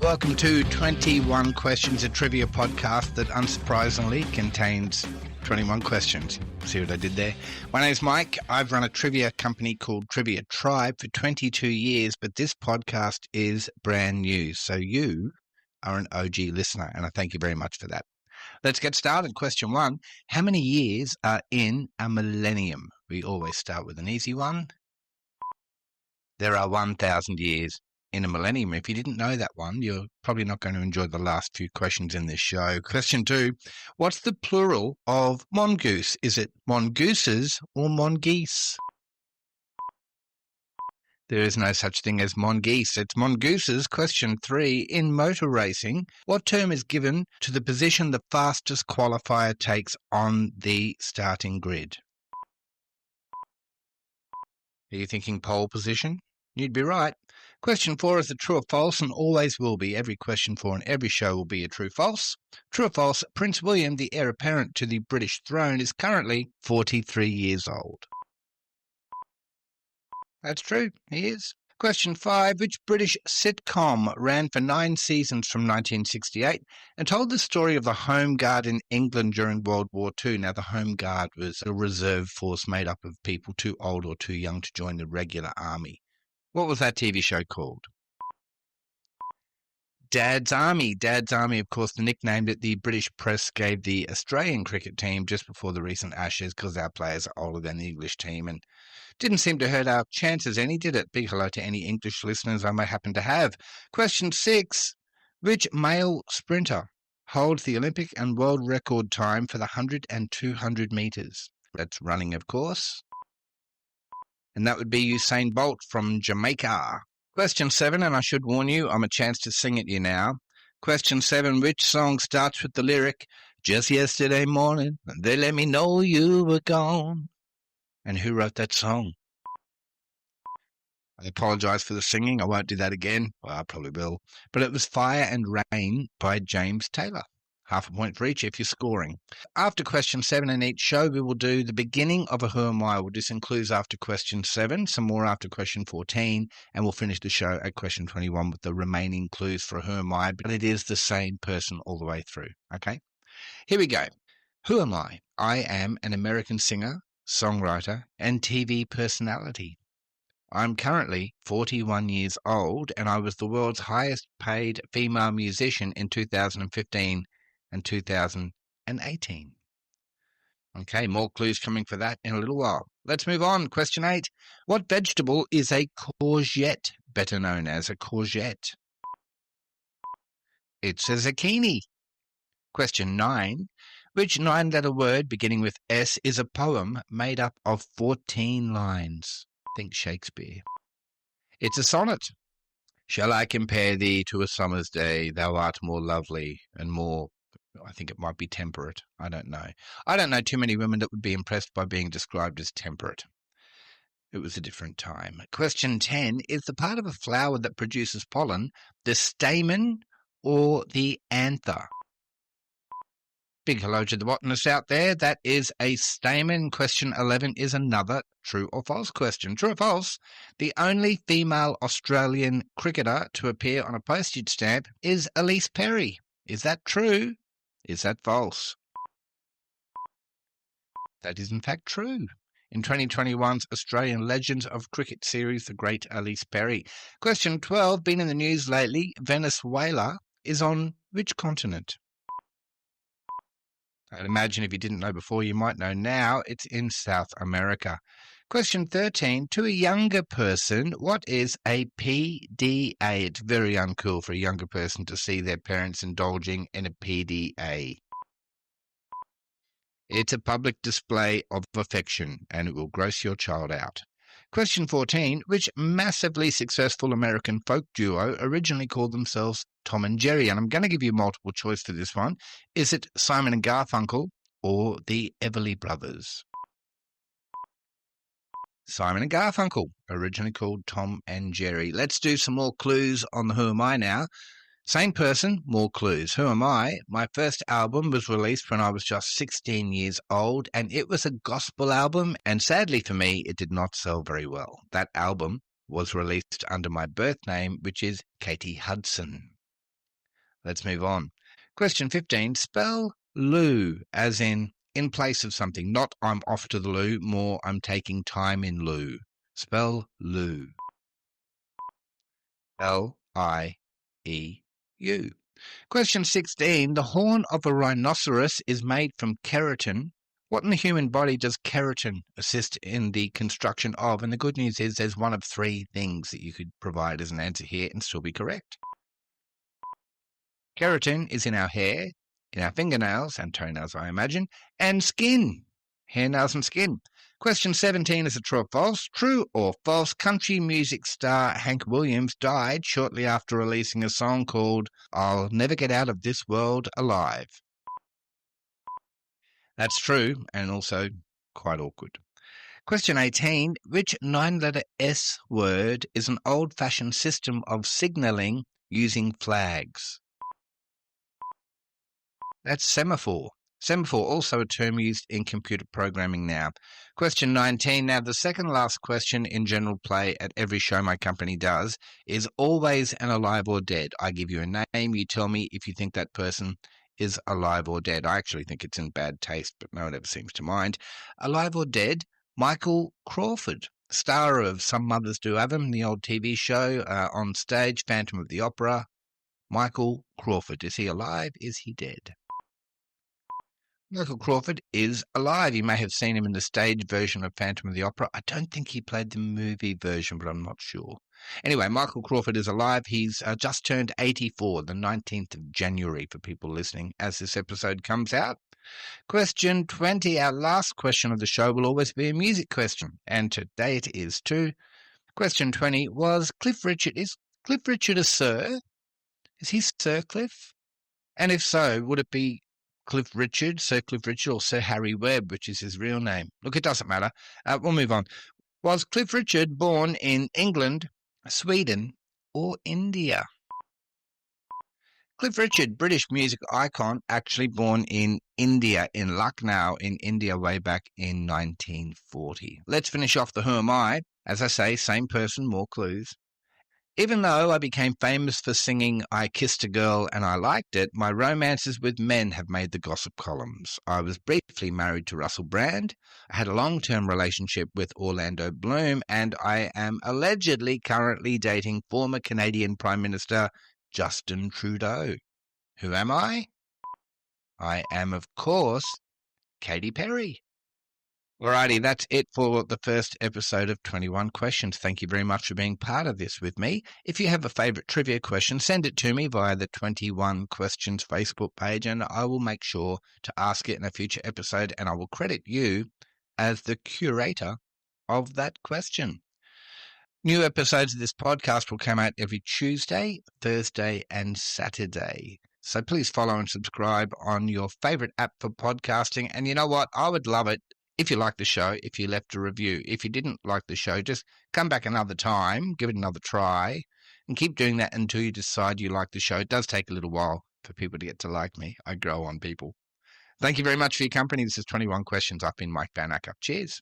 Welcome to 21 Questions, a trivia podcast that unsurprisingly contains 21 questions. See what I did there? My name's Mike. I've run a trivia company called Trivia Tribe for 22 years, but this podcast is brand new. So you are an OG listener, and I thank you very much for that. Let's get started. Question 1. How many years are in a millennium? We always start with an easy one. There are 1,000 years in a millennium. If you didn't know that one, you're probably not going to enjoy the last few questions in this show. Question 2. What's the plural of mongoose? Is it mongooses or mongeese? There is no such thing as mongeese. It's mongooses. Question 3. In motor racing, what term is given to the position the fastest qualifier takes on the starting grid? Are you thinking pole position? You'd be right. Question 4 is a true or false, and always will be. Every question 4 in every show will be a true-false. True or false, Prince William, the heir apparent to the British throne, is currently 43 years old. That's true, he is. Question 5, which British sitcom ran for 9 seasons from 1968 and told the story of the Home Guard in England during World War II? Now, the Home Guard was a reserve force made up of people too old or too young to join the regular army. What was that TV show called? Dad's Army. Dad's Army, of course, the nickname that the British press gave the Australian cricket team just before the recent Ashes, because our players are older than the English team, and didn't seem to hurt our chances any, did it? Big hello to any English listeners I may happen to have. Question 6. Which male sprinter holds the Olympic and world record time for the 100 and 200 metres? That's running, of course. And that would be Usain Bolt from Jamaica. Question 7, and I should warn you, I'm a chance to sing at you now. Question 7, which song starts with the lyric, just yesterday morning, they let me know you were gone? And who wrote that song? I apologise for the singing. I won't do that again. Well, I probably will. But it was Fire and Rain by James Taylor. Half a point for each if you're scoring. After question 7 in each show, we will do the beginning of a Who Am I? This includes after question 7, some more after question 14, and we'll finish the show at question 21 with the remaining clues for Who Am I? But it is the same person all the way through. Okay? Here we go. Who am I? I am an American singer, songwriter, and TV personality. I'm currently 41 years old, and I was the world's highest paid female musician in 2015 and 2018. Okay, more clues coming for that in a little while. Let's move on. Question 8. What vegetable is a courgette, better known as a courgette? It's a zucchini. Question 9. Which 9-letter word beginning with S is a poem made up of 14 lines? Think Shakespeare. It's a sonnet. Shall I compare thee to a summer's day? Thou art more lovely and more, I think it might be temperate. I don't know. I don't know too many women that would be impressed by being described as temperate. It was a different time. Question 10. Is the part of a flower that produces pollen the stamen or the anther? Big hello to the botanists out there. That is a stamen. Question 11 is another true or false question. True or false? The only female Australian cricketer to appear on a postage stamp is Elise Perry. Is that true? Is that false? That is in fact true. In 2021's Australian Legends of Cricket series, the great Elise Perry. Question 12, been in the news lately. Venezuela is on which continent? I'd imagine if you didn't know before, you might know now. It's in South America. Question 13, to a younger person, what is a PDA? It's very uncool for a younger person to see their parents indulging in a PDA. It's a public display of affection, and it will gross your child out. Question 14, which massively successful American folk duo originally called themselves Tom and Jerry? And I'm going to give you multiple choice for this one. Is it Simon and Garfunkel or the Everly Brothers? Simon and Garfunkel, originally called Tom and Jerry. Let's do some more clues on the Who Am I now. Same person, more clues. Who am I? My first album was released when I was just 16 years old, and it was a gospel album, and sadly for me, it did not sell very well. That album was released under my birth name, which is Katie Hudson. Let's move on. Question 15. Spell loo as in place of something. Not I'm off to the loo, more I'm taking time in loo. Spell loo. L-I-E-U. Question 16. The horn of a rhinoceros is made from keratin. What in the human body does keratin assist in the construction of? And the good news is there's one of three things that you could provide as an answer here and still be correct. Keratin is in our hair, in our fingernails and toenails, I imagine, and skin. Hair, nails and skin. Question 17 is a true or false. True or false, country music star Hank Williams died shortly after releasing a song called I'll Never Get Out of This World Alive. That's true, and also quite awkward. Question 18. Which 9-letter S word is an old-fashioned system of signalling using flags? That's semaphore. Semaphore, also a term used in computer programming now. Question 19. Now, the second last question in general play at every show my company does is always an alive or dead. I give you a name, you tell me if you think that person is alive or dead. I actually think it's in bad taste, but no one ever seems to mind. Alive or dead, Michael Crawford, star of Some Mothers Do Have 'Em, the old TV show, on stage, Phantom of the Opera. Michael Crawford, is he alive? Is he dead? Michael Crawford is alive. You may have seen him in the stage version of Phantom of the Opera. I don't think he played the movie version, but I'm not sure. Anyway, Michael Crawford is alive. He's just turned 84, the 19th of January for people listening as this episode comes out. Question 20, our last question of the show will always be a music question, and today it is too. Question 20, is Cliff Richard a Sir? Is he Sir Cliff? And if so, would it be Cliff Richard, Sir Cliff Richard, or Sir Harry Webb, which is his real name? Look, it doesn't matter. We'll move on. Was Cliff Richard born in England, Sweden, or India? Cliff Richard, British music icon, actually born in India, in Lucknow, in India, way back in 1940. Let's finish off the Who Am I? As I say, same person, more clues. Even though I became famous for singing I Kissed a Girl and I Liked It, my romances with men have made the gossip columns. I was briefly married to Russell Brand, I had a long-term relationship with Orlando Bloom, and I am allegedly currently dating former Canadian Prime Minister Justin Trudeau. Who am I? I am, of course, Katy Perry. Alrighty, that's it for the first episode of 21 Questions. Thank you very much for being part of this with me. If you have a favourite trivia question, send it to me via the 21 Questions Facebook page, and I will make sure to ask it in a future episode, and I will credit you as the curator of that question. New episodes of this podcast will come out every Tuesday, Thursday, and Saturday. So please follow and subscribe on your favourite app for podcasting. And you know what? I would love it if you liked the show, if you left a review. If you didn't like the show, just come back another time, give it another try, and keep doing that until you decide you like the show. It does take a little while for people to get to like me. I grow on people. Thank you very much for your company. This is 21 Questions. I've been Mike van Acker. Cheers.